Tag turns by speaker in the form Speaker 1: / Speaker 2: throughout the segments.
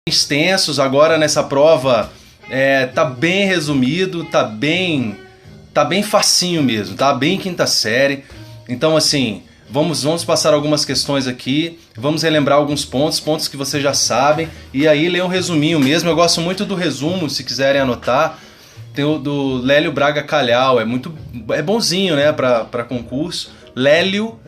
Speaker 1: extensos. Agora nessa prova tá bem resumido, tá bem facinho mesmo, tá bem quinta série. Então assim, vamos passar algumas questões aqui, vamos relembrar alguns pontos que vocês já sabem, e aí ler um resuminho mesmo. Eu gosto muito do resumo, se quiserem anotar. Tem o do Lélio Braga Calhau, é bonzinho, né, pra concurso. Lélio,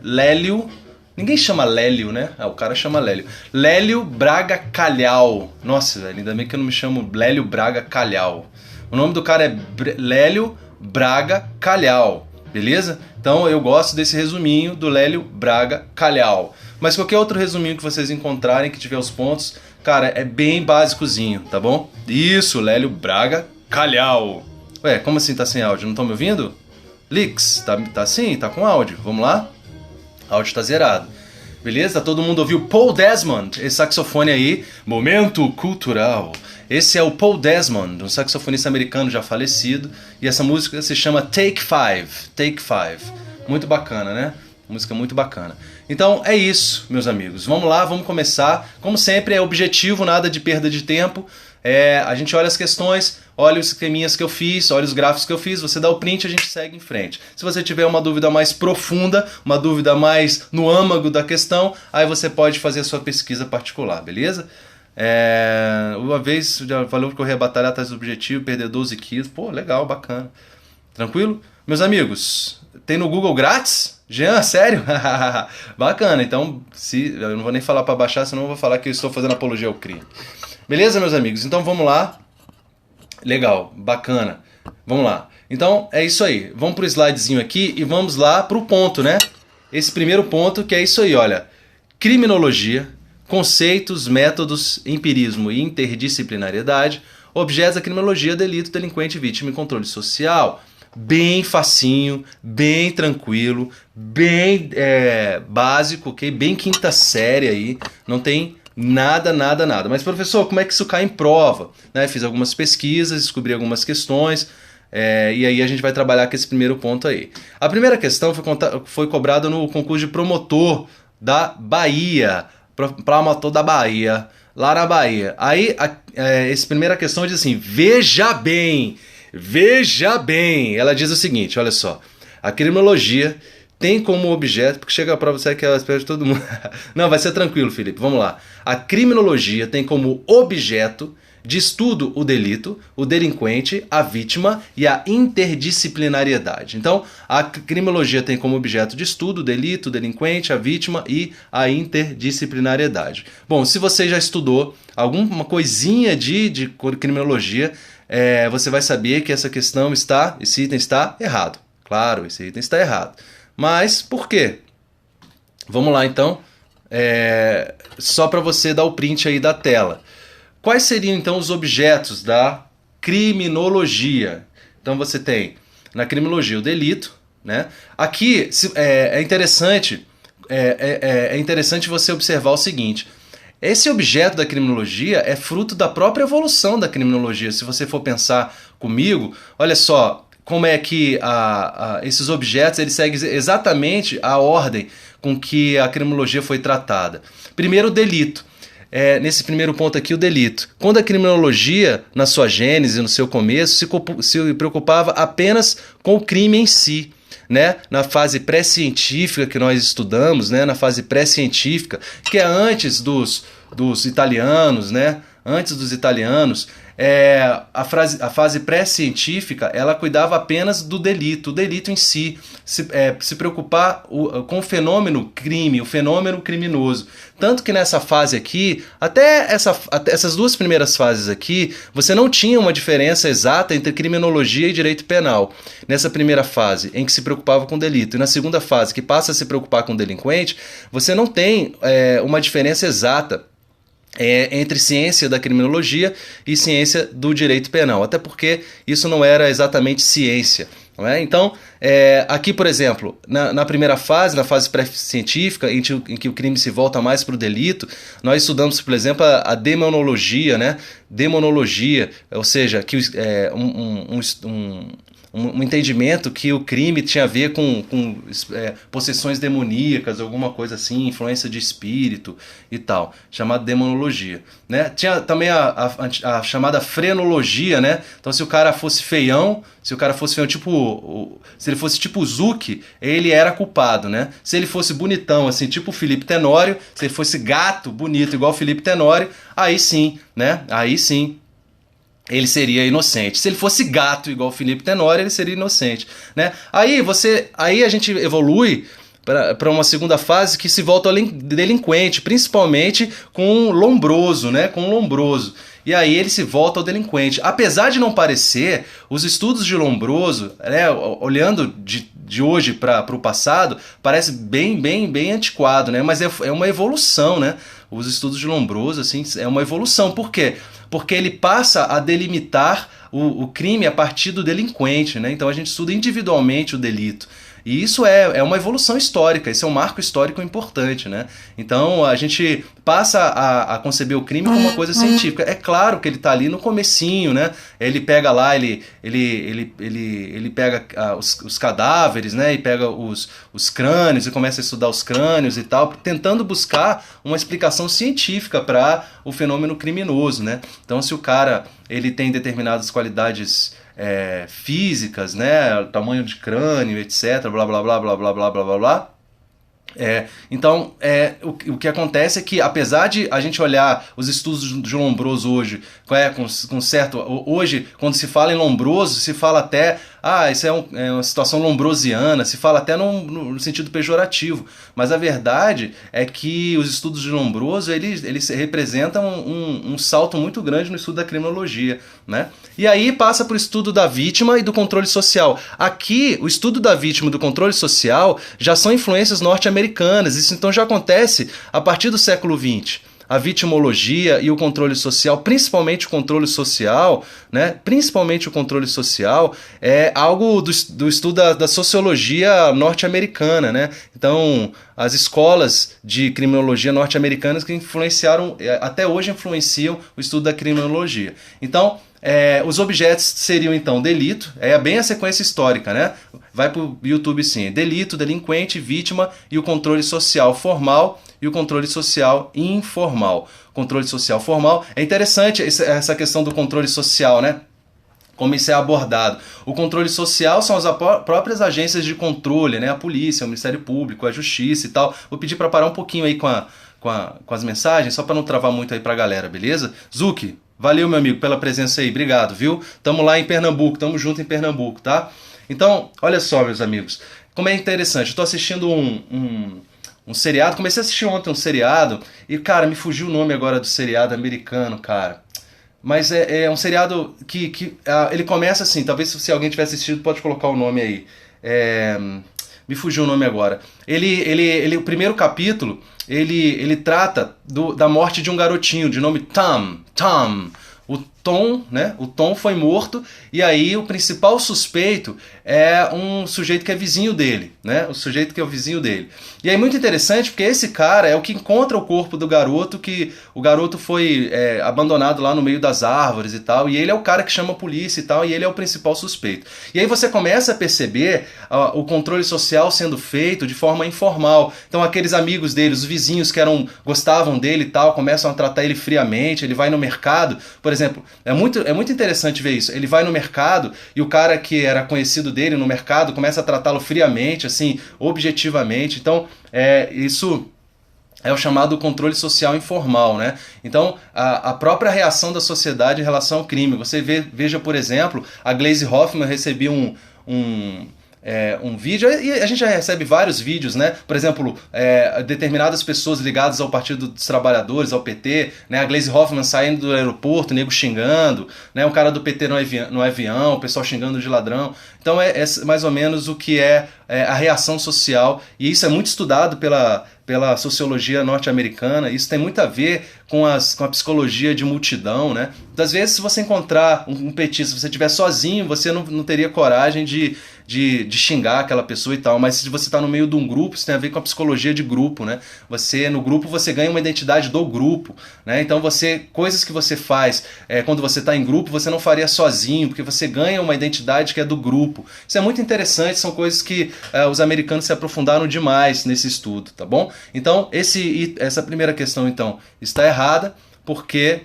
Speaker 1: ninguém chama Lélio, né? O cara chama Lélio. Lélio Braga Calhau. Nossa, velho, ainda bem que eu não me chamo Lélio Braga Calhau. O nome do cara é Lélio Braga Calhau, beleza? Então eu gosto desse resuminho do Lélio Braga Calhau. Mas qualquer outro resuminho que vocês encontrarem que tiver os pontos, cara, é bem básicozinho, tá bom? Isso, Lélio Braga Calhau. Ué, como assim tá sem áudio? Não estão me ouvindo? Lix, tá sim? Tá com áudio. Vamos lá? Áudio tá zerado. Beleza? Todo mundo ouviu Paul Desmond, esse saxofone aí. Momento cultural. Esse é o Paul Desmond, um saxofonista americano já falecido. E essa música se chama Take Five. Take Five. Muito bacana, né? Música muito bacana. Então é isso, meus amigos. Vamos lá, vamos começar. Como sempre, é objetivo, nada de perda de tempo. A gente olha as questões, olha os esqueminhas que eu fiz, olha os gráficos que eu fiz, você dá o print e a gente segue em frente. Se você tiver uma dúvida mais profunda, uma dúvida mais no âmago da questão, aí você pode fazer a sua pesquisa particular, beleza? Uma vez já falou que correr a batalha atrás do objetivo, perder 12 quilos, pô, legal, bacana. Tranquilo? Meus amigos, tem no Google grátis? Jean, sério? Bacana, então eu não vou nem falar para baixar, senão eu vou falar que eu estou fazendo apologia ao crime. Beleza, meus amigos? Então vamos lá. Legal, bacana. Vamos lá. Então é isso aí. Vamos pro slidezinho aqui e vamos lá pro ponto, né? Esse primeiro ponto que é isso aí, olha. Criminologia, conceitos, métodos, empirismo e interdisciplinariedade, objetos da criminologia, delito, delinquente, vítima e controle social. Bem facinho, bem tranquilo, bem básico, ok? Bem quinta série aí. Não tem nada. Mas, professor, como é que isso cai em prova? Fiz algumas pesquisas, descobri algumas questões, e aí a gente vai trabalhar com esse primeiro ponto aí. A primeira questão foi cobrada no concurso de promotor da Bahia, lá na Bahia. Aí, essa primeira questão diz assim, veja bem, ela diz o seguinte, olha só, a criminologia tem como objeto, porque chega pra você que ela espera de todo mundo. Não, vai ser tranquilo, Felipe, vamos lá. A criminologia tem como objeto de estudo o delito, o delinquente, a vítima e a interdisciplinariedade. Então, a criminologia tem como objeto de estudo o delito, o delinquente, a vítima e a interdisciplinariedade. Bom, se você já estudou alguma coisinha de criminologia, você vai saber que esse item está errado. Claro, esse item está errado. Mas por quê? Vamos lá então, só para você dar o print aí da tela. Quais seriam então os objetos da criminologia? Então você tem na criminologia o delito, né? Aqui é interessante você observar o seguinte. Esse objeto da criminologia é fruto da própria evolução da criminologia. Se você for pensar comigo, olha só como é que esses objetos eles seguem exatamente a ordem com que a criminologia foi tratada. Primeiro, o delito. Nesse primeiro ponto aqui, o delito. Quando a criminologia, na sua gênese, no seu começo, se preocupava apenas com o crime em si. Né? Na fase pré-científica que nós estudamos, né? Na fase pré-científica, que é antes dos italianos, né? Antes dos italianos, a fase pré-científica ela cuidava apenas do delito, o delito em si, se preocupar com o fenômeno crime, o fenômeno criminoso. Tanto que nessa fase aqui, até essas duas primeiras fases aqui, você não tinha uma diferença exata entre criminologia e direito penal. Nessa primeira fase, em que se preocupava com o delito, e na segunda fase, que passa a se preocupar com o delinquente, você não tem uma diferença exata entre ciência da criminologia e ciência do direito penal, até porque isso não era exatamente ciência. Não é? Então, aqui, por exemplo, na primeira fase, na fase pré-científica, em que o crime se volta mais para o delito, nós estudamos, por exemplo, a demonologia, né? Demonologia, ou seja, que um entendimento que o crime tinha a ver com possessões demoníacas, alguma coisa assim, influência de espírito e tal, chamada demonologia, né? Tinha também a chamada frenologia, né? Então se o cara fosse feião, tipo, se ele fosse tipo o Zuki, ele era culpado, né? Se ele fosse bonitão, assim, tipo o Felipe Tenório, se ele fosse gato, bonito, igual o Felipe Tenório, aí sim, né? Aí sim, ele seria inocente. Se ele fosse gato igual o Felipe Tenório, ele seria inocente, né? Aí a gente evolui para uma segunda fase que se volta ao delinquente, principalmente com Lombroso, né? Com Lombroso. E aí ele se volta ao delinquente. Apesar de não parecer, os estudos de Lombroso, né, olhando de hoje para o passado, parece bem antiquado, né? Mas é uma evolução, né? Os estudos de Lombroso, assim, é uma evolução. Por quê? Porque ele passa a delimitar o crime a partir do delinquente, né? Então a gente estuda individualmente o delito. E isso é uma evolução histórica, isso é um marco histórico importante, né? Então a gente passa a conceber o crime como uma coisa científica. É claro que ele está ali no comecinho, né? Ele pega lá, ele pega os cadáveres, né? E pega os crânios e começa a estudar os crânios e tal, tentando buscar uma explicação científica para o fenômeno criminoso, né? Então se o cara ele tem determinadas qualidades físicas, né, tamanho de crânio, etc, blá blá blá blá blá blá blá blá blá. Então, o que acontece é que, apesar de a gente olhar os estudos de Lombroso hoje, com certo. Hoje, quando se fala em Lombroso, se fala até. Isso é uma situação lombrosiana, se fala até no sentido pejorativo. Mas a verdade é que os estudos de Lombroso eles representam um salto muito grande no estudo da criminologia, né? E aí passa para o estudo da vítima e do controle social. Aqui, o estudo da vítima e do controle social já são influências norte-americanas. Isso então já acontece a partir do século XX. A vitimologia e o controle social, principalmente o controle social, né? Principalmente o controle social é algo do estudo da sociologia norte-americana, né? Então, as escolas de criminologia norte-americanas que influenciaram, até hoje influenciam o estudo da criminologia. Então, os objetos seriam então delito, bem a sequência histórica, né? Vai para o YouTube sim, delito, delinquente, vítima e o controle social formal e o controle social informal. Controle social formal, é interessante essa questão do controle social, né? Como isso é abordado. O controle social são as próprias agências de controle, né? A polícia, o Ministério Público, a Justiça e tal. Vou pedir para parar um pouquinho aí com as mensagens, só para não travar muito aí para a galera, beleza? Zuki, valeu, meu amigo, pela presença aí. Obrigado, viu? Tamo lá em Pernambuco, tamo junto em Pernambuco, tá? Então, olha só, meus amigos, como é interessante. Eu tô assistindo um seriado, comecei a assistir ontem um seriado, e, cara, me fugiu o nome agora do seriado americano, cara. Mas é um seriado que ele começa assim, talvez se alguém tiver assistido pode colocar o nome aí. Me fugiu o nome agora. O primeiro capítulo, ele trata da morte de um garotinho de nome Tom. O Tom, né? O Tom foi morto e aí o principal suspeito é um sujeito que é vizinho dele, né? O sujeito que é o vizinho dele. E aí muito interessante porque esse cara é o que encontra o corpo do garoto, que o garoto foi abandonado lá no meio das árvores e tal, e ele é o cara que chama a polícia e tal, e ele é o principal suspeito. E aí você começa a perceber o controle social sendo feito de forma informal. Então aqueles amigos dele, os vizinhos que gostavam dele e tal, começam a tratar ele friamente, ele vai no mercado, por exemplo, é muito interessante ver isso. Ele vai no mercado e o cara que era conhecido dele no mercado começa a tratá-lo friamente, assim, objetivamente. Então, isso é o chamado controle social informal, né? Então, a própria reação da sociedade em relação ao crime. Você veja, por exemplo, a Glaze Hoffman recebia um vídeo, e a gente já recebe vários vídeos, né? Por exemplo, determinadas pessoas ligadas ao Partido dos Trabalhadores, ao PT, né? A Glaze Hoffman saindo do aeroporto, o nego xingando, né? O cara do PT no avião, o pessoal xingando de ladrão. Então é mais ou menos o que é a reação social, e isso é muito estudado pela sociologia norte-americana. Isso tem muito a ver com a psicologia de multidão, né? Às vezes, se você encontrar um petista, se você estiver sozinho, você não teria coragem de xingar aquela pessoa e tal, mas se você está no meio de um grupo, isso tem a ver com a psicologia de grupo, né? No grupo, você ganha uma identidade do grupo, né? Então, coisas que você faz quando você está em grupo, você não faria sozinho, porque você ganha uma identidade que é do grupo. Isso é muito interessante, são coisas que os americanos se aprofundaram demais nesse estudo, tá bom? Então, essa primeira questão, então, está errada, porque,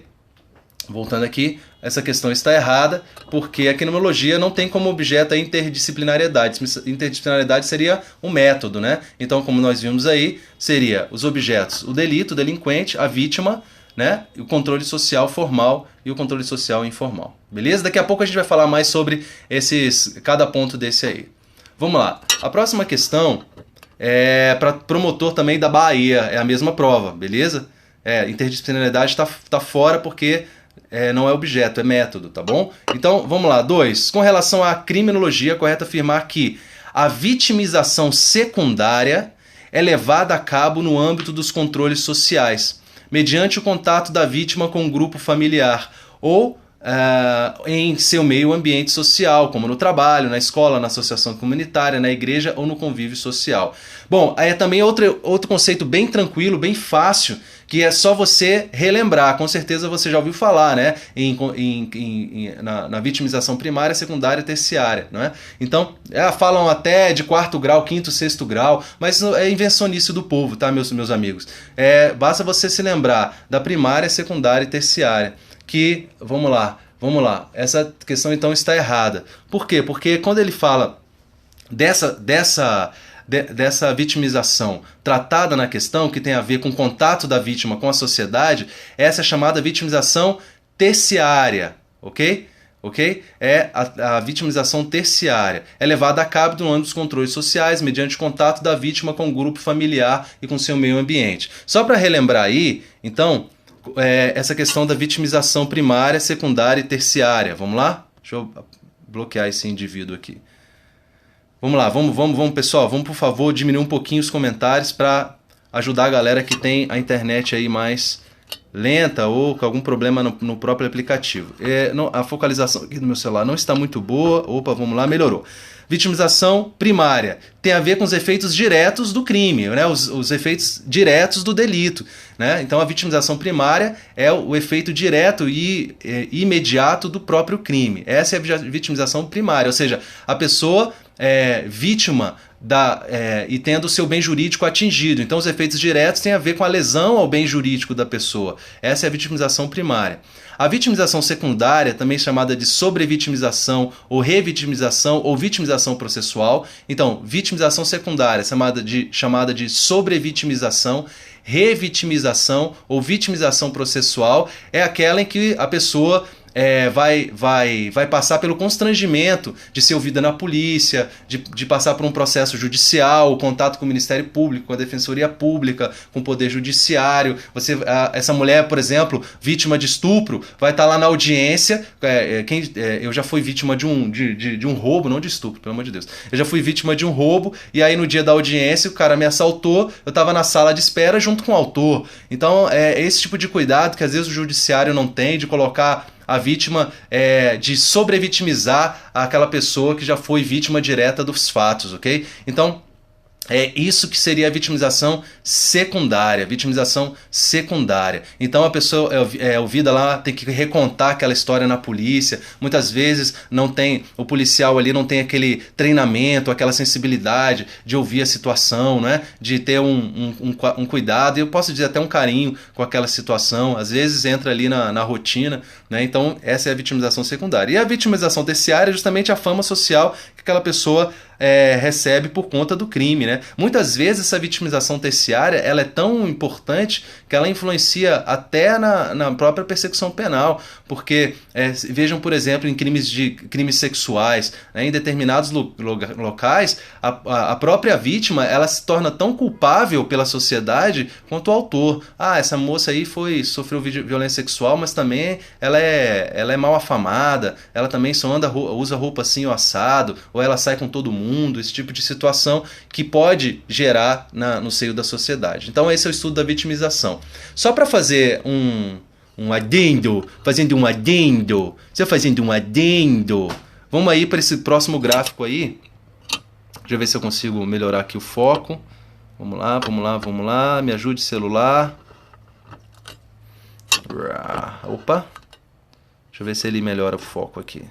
Speaker 1: voltando aqui, essa questão está errada porque a criminologia não tem como objeto a interdisciplinariedade. Interdisciplinariedade seria um método, né? Então, como nós vimos aí, seria os objetos, o delito, o delinquente, a vítima, né? O controle social formal e o controle social informal. Beleza? Daqui a pouco a gente vai falar mais sobre cada ponto desse aí. Vamos lá. A próxima questão é para promotor também da Bahia. É a mesma prova, beleza? Interdisciplinariedade está fora porque não é objeto, é método, tá bom? Então, vamos lá. 2. Com relação à criminologia, é correto afirmar que a vitimização secundária é levada a cabo no âmbito dos controles sociais, mediante o contato da vítima com o grupo familiar ou em seu meio ambiente social, como no trabalho, na escola, na associação comunitária, na igreja ou no convívio social. Bom, aí é também outro conceito bem tranquilo, bem fácil, que é só você relembrar. Com certeza você já ouviu falar, né? Na vitimização primária, secundária e terciária, não é? Então, falam até de 4º grau, 5º, 6º grau, mas é invencionice do povo, tá, meus amigos? Basta você se lembrar da primária, secundária e terciária. Que, vamos lá, essa questão então está errada. Por quê? Porque quando ele fala dessa vitimização tratada na questão, que tem a ver com o contato da vítima com a sociedade, essa é chamada vitimização terciária, ok? É a vitimização terciária. É levada a cabo no âmbito dos controles sociais, mediante o contato da vítima com o grupo familiar e com seu meio ambiente. Só para relembrar aí, então, essa questão da vitimização primária, secundária e terciária. Vamos lá? Deixa eu bloquear esse indivíduo aqui. Vamos lá, vamos pessoal, vamos por favor diminuir um pouquinho os comentários para ajudar a galera que tem a internet aí mais lenta ou com algum problema no próprio aplicativo. A focalização aqui do meu celular não está muito boa. Opa, vamos lá, melhorou. Vitimização primária tem a ver com os efeitos diretos do crime, né? Os efeitos diretos do delito, né? Então a vitimização primária é o efeito direto e imediato do próprio crime. Essa é a vitimização primária, ou seja, a pessoa vítima e tendo o seu bem jurídico atingido. Então os efeitos diretos têm a ver com a lesão ao bem jurídico da pessoa. Essa é a vitimização primária. A vitimização secundária, também chamada de sobrevitimização ou revitimização ou vitimização processual. Então, vitimização secundária, chamada de sobrevitimização, revitimização ou vitimização processual, é aquela em que a pessoa vai passar pelo constrangimento de ser ouvida na polícia, de passar por um processo judicial, o contato com o Ministério Público, com a Defensoria Pública, com o Poder Judiciário. Essa mulher, por exemplo, vítima de estupro, vai estar lá na audiência. Eu já fui vítima de um roubo, não de estupro, pelo amor de Deus. Eu já fui vítima de um roubo e aí no dia da audiência o cara me assaltou, eu estava na sala de espera junto com o autor. Então é esse tipo de cuidado que às vezes o judiciário não tem, de colocar a vítima, de sobrevitimizar aquela pessoa que já foi vítima direta dos fatos, ok? Então, é isso que seria a vitimização secundária. Então a pessoa é ouvida lá, tem que recontar aquela história na polícia. Muitas vezes o policial ali não tem aquele treinamento, aquela sensibilidade de ouvir a situação, né? De ter um cuidado, e eu posso dizer até um carinho com aquela situação. Às vezes entra ali na rotina, né? Então essa é a vitimização secundária. E a vitimização terciária é justamente a fama social que aquela pessoa recebe por conta do crime, né? né? Muitas vezes essa vitimização terciária ela é tão importante que ela influencia até na própria persecução penal, porque vejam, por exemplo, em crimes sexuais, né, em determinados locais, a própria vítima ela se torna tão culpável pela sociedade quanto o autor. Ah, essa moça aí sofreu violência sexual, mas também ela é mal afamada, ela também só usa roupa assim ou assado, ou ela sai com todo mundo, esse tipo de situação que pode gerar no seio da sociedade. Então esse é o estudo da vitimização. Só para fazer um adendo, vamos aí para esse próximo gráfico aí. Deixa eu ver se eu consigo melhorar aqui o foco. Vamos lá, me ajude, celular. Opa, deixa eu ver se ele melhora o foco aqui.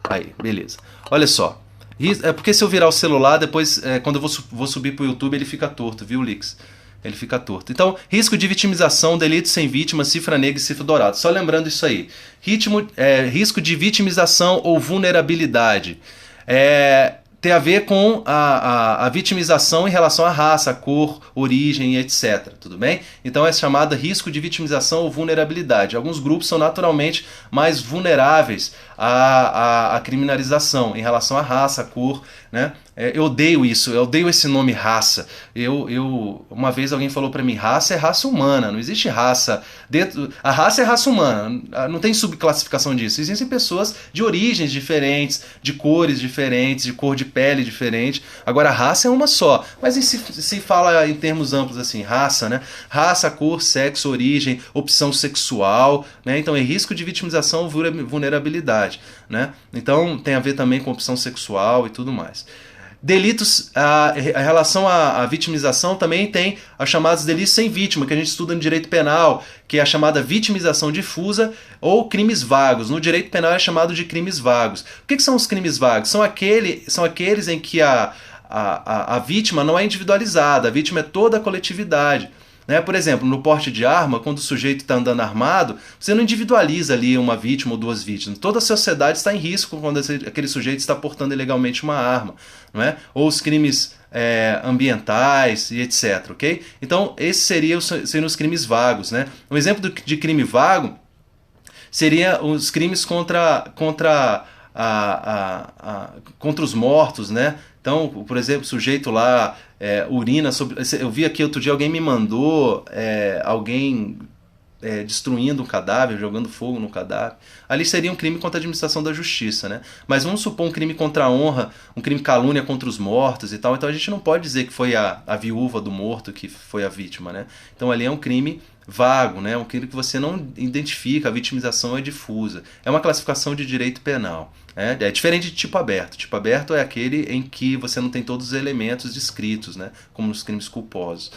Speaker 1: Aí, beleza. Olha só. É porque se eu virar o celular, depois, quando eu vou subir para o YouTube, ele fica torto, viu, Lix? Ele fica torto. Então, risco de vitimização, delito sem vítima, cifra negra e cifra dourada. Só lembrando isso aí. Risco de vitimização ou vulnerabilidade. Tem a ver com a vitimização em relação à raça, cor, origem, etc. Tudo bem? Então é chamada risco de vitimização ou vulnerabilidade. Alguns grupos são naturalmente mais vulneráveis à criminalização em relação à raça, cor, né? Eu odeio isso, eu odeio esse nome raça. Uma vez alguém falou pra mim, raça é raça humana, não existe raça. A raça é raça humana, não tem subclassificação disso. Existem pessoas de origens diferentes, de cores diferentes, de cor de pele diferente. Agora a raça é uma só. Mas se fala em termos amplos assim, raça, né? Raça, cor, sexo, origem, opção sexual, né? Então é risco de vitimização ou vulnerabilidade, né? Então tem a ver também com opção sexual e tudo mais. Delitos, em relação à vitimização, também tem os chamados delitos sem vítima, que a gente estuda no direito penal, que é a chamada vitimização difusa ou crimes vagos. No direito penal é chamado de crimes vagos. O que são os crimes vagos? São aqueles em que a vítima não é individualizada, a vítima é toda a coletividade. Né? Por exemplo, no porte de arma, quando o sujeito está andando armado, você não individualiza ali uma vítima ou duas vítimas. Toda a sociedade está em risco quando aquele sujeito está portando ilegalmente uma arma. Não é? Ou os crimes ambientais e etc. Okay? Então, esses seriam os crimes vagos. Né? Um exemplo de crime vago seria os crimes contra os mortos, né? Então, por exemplo, o sujeito lá urina sobre... Eu vi aqui outro dia, alguém me mandou alguém destruindo um cadáver, jogando fogo no cadáver. Ali seria um crime contra a administração da justiça, né? Mas vamos supor um crime contra a honra, um crime calúnia contra os mortos e tal. Então a gente não pode dizer que foi a viúva do morto que foi a vítima, né? Então ali é um crime vago, né? Um crime que você não identifica, a vitimização é difusa. É uma classificação de direito penal. É diferente de tipo aberto. Tipo aberto é aquele em que você não tem todos os elementos descritos, né? Como nos crimes culposos.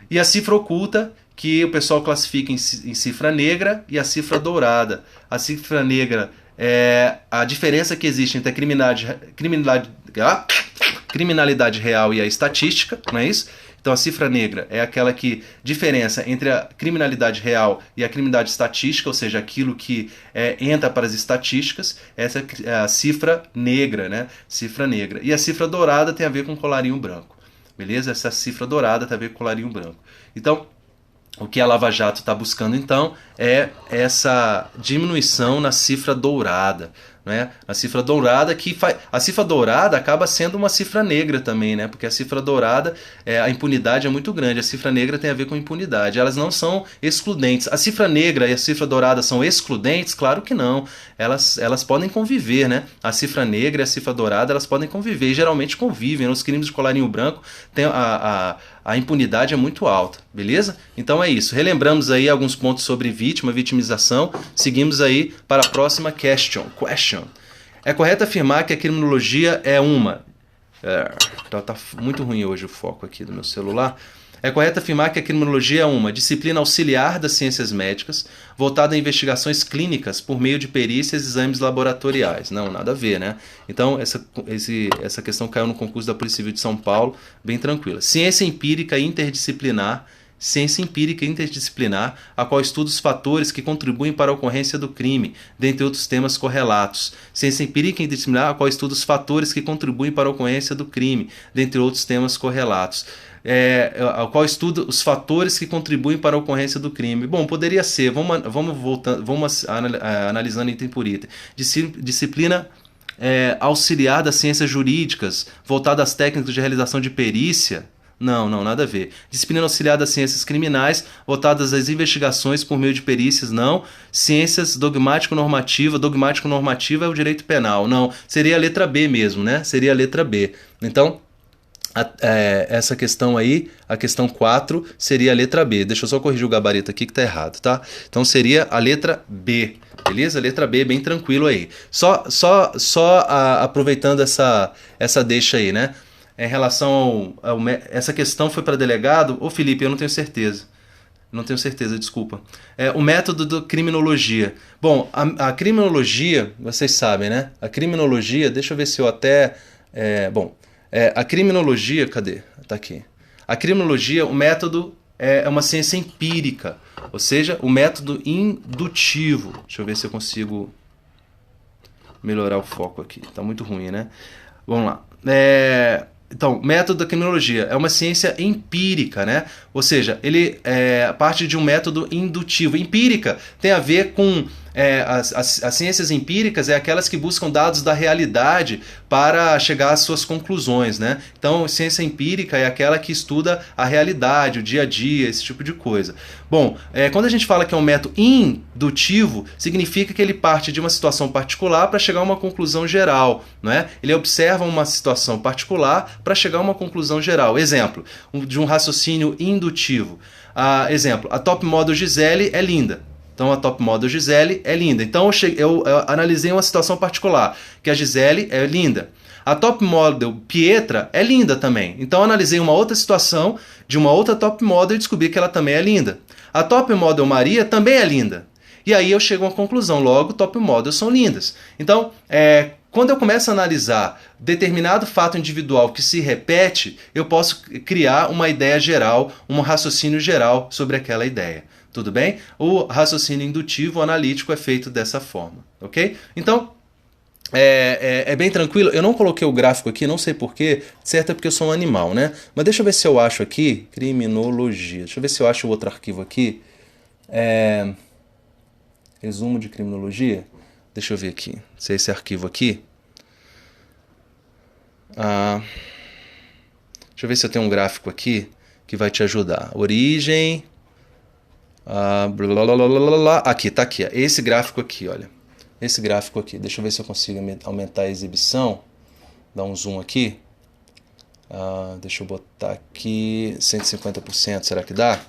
Speaker 1: E a cifra oculta, que o pessoal classifica em cifra negra e a cifra dourada. A cifra negra é a diferença que existe entre a criminalidade real e a estatística, não é isso? Então a cifra negra é aquela diferença entre a criminalidade real e a criminalidade estatística, ou seja, aquilo que entra para as estatísticas. Essa é a cifra negra, né? Cifra negra. E a cifra dourada tem a ver com colarinho branco. Beleza? Essa cifra dourada tem a ver com colarinho branco. Então, o que a Lava Jato está buscando, então, é essa diminuição na cifra dourada. Né? A cifra dourada a cifra dourada acaba sendo uma cifra negra também, né? Porque a cifra dourada, a impunidade é muito grande. A cifra negra tem a ver com impunidade. Elas não são excludentes. A cifra negra e a cifra dourada são excludentes? Claro que não. Elas podem conviver, né? A cifra negra e a cifra dourada, elas podem conviver. E geralmente convivem. Nos crimes de colarinho branco, a impunidade é muito alta. Beleza? Então é isso. Relembramos aí alguns pontos sobre vitimização. Seguimos aí para a próxima question. É correto afirmar que a criminologia é uma... Tá muito ruim hoje o foco aqui do meu celular. É correto afirmar que a criminologia é uma disciplina auxiliar das ciências médicas, voltada a investigações clínicas por meio de perícias e exames laboratoriais. Não, nada a ver, né? Então, essa questão caiu no concurso da Polícia Civil de São Paulo, bem tranquila. Ciência empírica interdisciplinar, ciência empírica interdisciplinar, a qual estuda os fatores que contribuem para a ocorrência do crime, dentre outros temas correlatos. Ciência empírica interdisciplinar, a qual estuda os fatores que contribuem para a ocorrência do crime, dentre outros temas correlatos. Ao qual estuda os fatores que contribuem para a ocorrência do crime. Bom, poderia ser, vamos analisando item por item. Disciplina auxiliar das ciências jurídicas, voltada às técnicas de realização de perícia. Não, nada a ver. Disciplina auxiliar das ciências criminais, voltadas às investigações por meio de perícias, não. Ciências dogmático-normativa. Dogmático-normativa é o direito penal. Não, seria a letra B mesmo, né? Seria a letra B. Então, essa questão aí, a questão 4, seria a letra B. Deixa eu só corrigir o gabarito aqui que tá errado, tá? Então seria a letra B, beleza? Letra B, bem tranquilo aí. Só aproveitando essa deixa aí, né? Em relação essa questão foi para delegado? Ô Felipe, eu não tenho certeza. Não tenho certeza, desculpa. O método da criminologia. Bom, a criminologia, vocês sabem, né? A criminologia, deixa eu ver se eu até... a criminologia, cadê? Tá aqui. A criminologia, o método é uma ciência empírica, ou seja, o método indutivo. Deixa eu ver se eu consigo melhorar o foco aqui. Tá muito ruim, né? Vamos lá. Então, método da criminologia é uma ciência empírica, né? Ou seja, ele parte de um método indutivo. Empírica tem a ver com... as ciências empíricas é aquelas que buscam dados da realidade para chegar às suas conclusões, né? Então, ciência empírica é aquela que estuda a realidade, o dia a dia, esse tipo de coisa. Bom, quando a gente fala que é um método indutivo, significa que ele parte de uma situação particular para chegar a uma conclusão geral, não é? Ele observa uma situação particular para chegar a uma conclusão geral. Exemplo de um raciocínio indutivo. Exemplo, a top model Gisele é linda. Então a top model Gisele é linda. Então eu analisei uma situação particular, que a Gisele é linda. A top model Pietra é linda também. Então eu analisei uma outra situação de uma outra top model e descobri que ela também é linda. A top model Maria também é linda. E aí eu chego a uma conclusão, logo top models são lindas. Então, quando eu começo a analisar determinado fato individual que se repete, eu posso criar uma ideia geral, um raciocínio geral sobre aquela ideia. Tudo bem? O raciocínio indutivo analítico é feito dessa forma, ok? Então, é bem tranquilo. Eu não coloquei o gráfico aqui, não sei porquê, certo é porque eu sou um animal, né? Mas deixa eu ver se eu acho aqui, criminologia. Deixa eu ver se eu acho o outro arquivo aqui. Resumo de criminologia. Deixa eu ver aqui, se é esse arquivo aqui. Deixa eu ver se eu tenho um gráfico aqui que vai te ajudar. Origem... Aqui, tá aqui. Esse gráfico aqui, olha. Esse gráfico aqui. Deixa eu ver se eu consigo aumentar a exibição. Dar um zoom aqui. Deixa eu botar aqui 150%. Será que dá?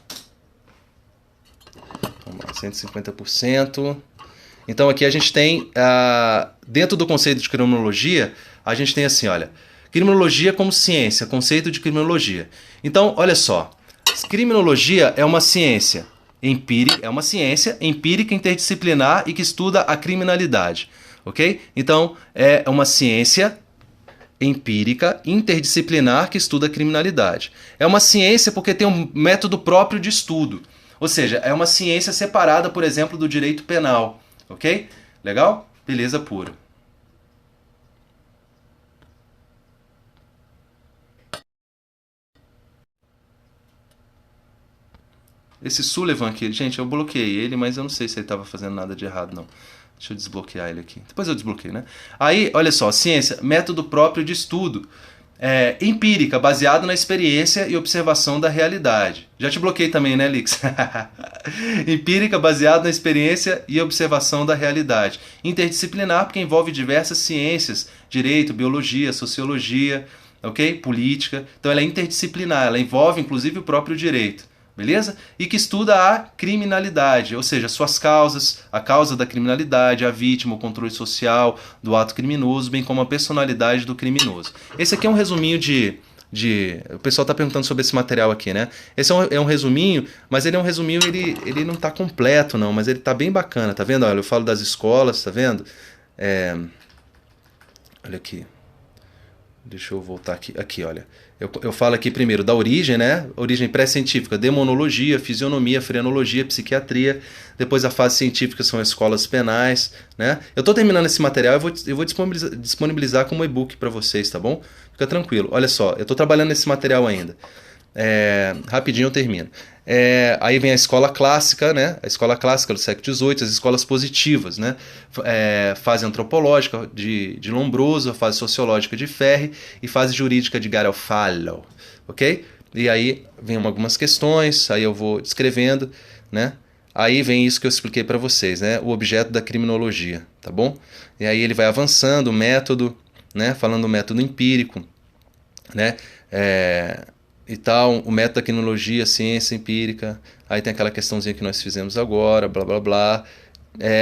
Speaker 1: Vamos lá, 150%. Então aqui a gente tem, dentro do conceito de criminologia, a gente tem assim, olha. Criminologia como ciência, conceito de criminologia. Então, olha só. Criminologia é uma ciência empírica, empírica interdisciplinar e que estuda a criminalidade, ok? Então, é uma ciência empírica interdisciplinar que estuda a criminalidade. É uma ciência porque tem um método próprio de estudo, ou seja, é uma ciência separada, por exemplo, do direito penal, ok? Legal? Beleza pura. Esse Sullivan aqui, gente, eu bloqueei ele, mas eu não sei se ele estava fazendo nada de errado, não. Deixa eu desbloquear ele aqui. Depois eu desbloqueio, né? Aí, olha só, ciência, método próprio de estudo. Empírica, baseado na experiência e observação da realidade. Já te bloqueei também, né, Lix? Empírica, baseado na experiência e observação da realidade. Interdisciplinar, porque envolve diversas ciências, direito, biologia, sociologia, ok? Política. Então ela é interdisciplinar, ela envolve inclusive o próprio direito. Beleza? E que estuda a criminalidade, ou seja, suas causas, a causa da criminalidade, a vítima, o controle social do ato criminoso, bem como a personalidade do criminoso. Esse aqui é um resuminho o pessoal está perguntando sobre esse material aqui, né? Esse é um resuminho, mas ele é um resuminho, ele não está completo não, mas ele está bem bacana, tá vendo? Olha, eu falo das escolas, tá vendo? Olha aqui. Deixa eu voltar aqui. Aqui, olha. Eu falo aqui primeiro da origem, né? Origem pré-científica, demonologia, fisionomia, frenologia, psiquiatria. Depois a fase científica são escolas penais, né? Eu tô terminando esse material, eu vou disponibilizar como e-book para vocês, tá bom? Fica tranquilo. Olha só, eu tô trabalhando nesse material ainda. Rapidinho eu termino. Aí vem a escola clássica, né? A escola clássica do século XVIII, as escolas positivas, né? Fase antropológica de Lombroso, fase sociológica de Ferri e fase jurídica de Garofalo, ok? E aí vem algumas questões, aí eu vou descrevendo, né? Aí vem isso que eu expliquei para vocês, né? O objeto da criminologia, tá bom? E aí ele vai avançando, o método, né? Falando do método empírico, né? E tal, o método da criminologia, ciência empírica, aí tem aquela questãozinha que nós fizemos agora, blá blá blá.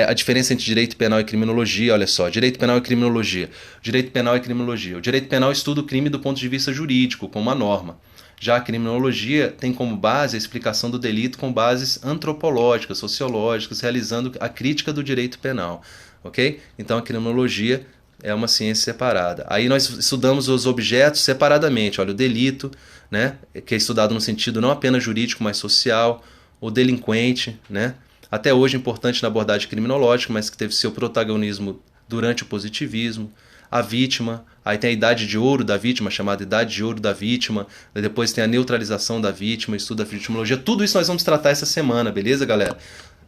Speaker 1: A diferença entre direito penal e criminologia, olha só, direito penal e criminologia. Direito penal e criminologia. O direito penal estuda o crime do ponto de vista jurídico, como uma norma. Já a criminologia tem como base a explicação do delito com bases antropológicas, sociológicas, realizando a crítica do direito penal, ok? Então a criminologia é uma ciência separada. Aí nós estudamos os objetos separadamente. Olha, o delito, né, que é estudado no sentido não apenas jurídico, mas social. O delinquente, né, até hoje importante na abordagem criminológica, mas que teve seu protagonismo durante o positivismo. A vítima, aí tem a idade de ouro da vítima, chamada idade de ouro da vítima. Depois tem a neutralização da vítima, estudo da vitimologia. Tudo isso nós vamos tratar essa semana, beleza, galera?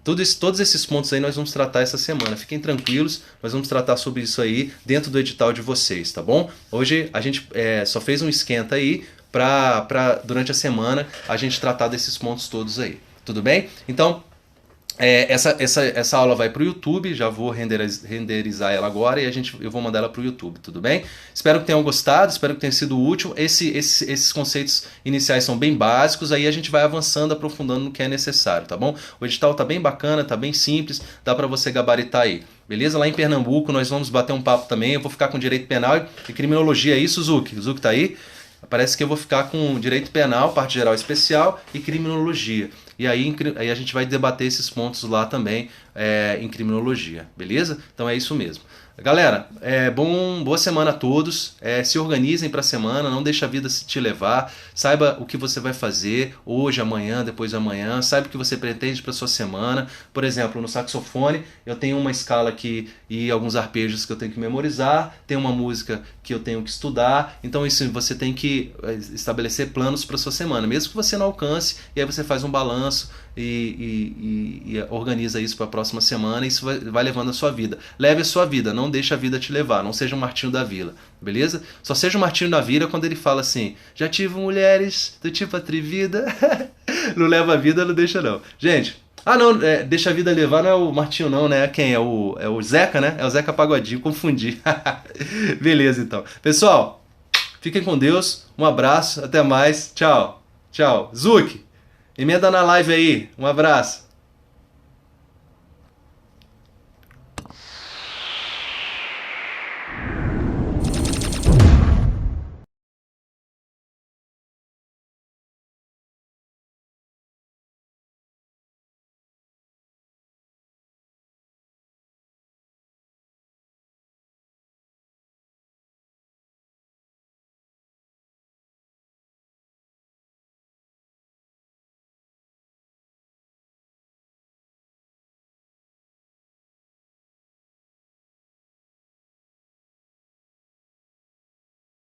Speaker 1: Todos esses pontos aí nós vamos tratar essa semana. Fiquem tranquilos, nós vamos tratar sobre isso aí dentro do edital de vocês, tá bom? Hoje a gente só fez um esquenta aí para durante a semana a gente tratar desses pontos todos aí. Tudo bem? Então, essa aula vai para o YouTube, já vou renderizar ela agora e eu vou mandar ela para o YouTube, tudo bem? Espero que tenham gostado, espero que tenha sido útil. Esses conceitos iniciais são bem básicos, aí a gente vai avançando, aprofundando no que é necessário, tá bom? O edital tá bem bacana, tá bem simples, dá para você gabaritar aí. Beleza? Lá em Pernambuco nós vamos bater um papo também, eu vou ficar com direito penal e criminologia aí, Suzuki. Suzuki tá aí? Parece que eu vou ficar com direito penal, parte geral especial e criminologia. E aí a gente vai debater esses pontos lá também em criminologia, beleza? Então é isso mesmo. Galera, boa semana a todos. Se organizem para a semana, não deixe a vida te levar. Saiba o que você vai fazer hoje, amanhã, depois de amanhã. Saiba o que você pretende para sua semana. Por exemplo, no saxofone, eu tenho uma escala aqui e alguns arpejos que eu tenho que memorizar. Tem uma música que eu tenho que estudar. Então isso você tem que estabelecer planos para sua semana, mesmo que você não alcance. E aí você faz um balanço e organiza isso para a próxima semana. Isso vai levando a sua vida. Leve a sua vida, não deixe a vida te levar. Não seja um Martinho da Vila, beleza? Só seja um Martinho da Vila quando ele fala assim: já tive mulheres do tipo atrevida. Não leva a vida, não deixa não. Gente, não, deixa a vida levar não é o Martinho não, né? Quem? É o Zeca, né? É o Zeca Pagodinho, confundi. Beleza, então. Pessoal, fiquem com Deus. Um abraço, até mais. Tchau. Tchau. Zuki, emenda na live aí. Um abraço.